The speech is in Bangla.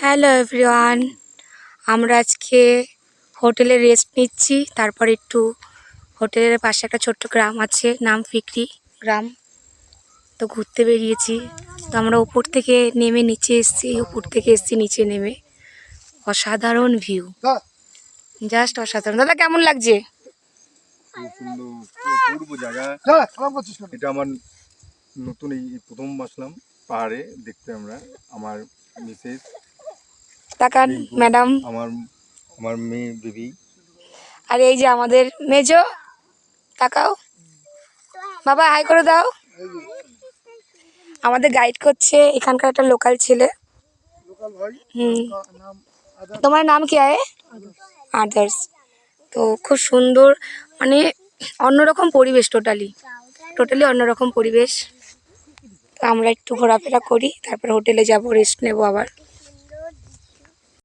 হ্যালো এভরিওয়ান, আমরা আজকে হোটেলে রেস্ট নিচ্ছি। তারপর একটু হোটেলের পাশে একটা ছোট্ট গ্রাম আছে, নাম ফিকরি গ্রাম। তো ঘুরতে বেরিয়েছি। তো আমরা উপর থেকে নেমে নিচে এসেছি, উপর থেকে এসেছি নিচে নেমে। অসাধারণ ভিউ, জাস্ট অসাধারণ। দাদা কেমন লাগছে? খুব সুন্দর, অপূর্ব জায়গা। এটা আমার নতুন, এই প্রথম আসলাম পাহাড়ে দেখতে। আমরা, আমার মিসেস, তাকান ম্যাডাম, আমার মেয়ে বেবি, আর এই যে আমাদের মেজো। তাকাও বাবা, হাই করে দাও। আমাদের গাইড করছে এখানকার একটা লোকাল ছেলে। তোমার নাম কি है? আদার্স। তো খুব সুন্দর, মানে অন্যরকম পরিবেশ, টোটালি অন্যরকম পরিবেশ। তো আমরা একটু ঘোরাফেরা করি, তারপর হোটেলে যাব, রেস্ট নেব আবার।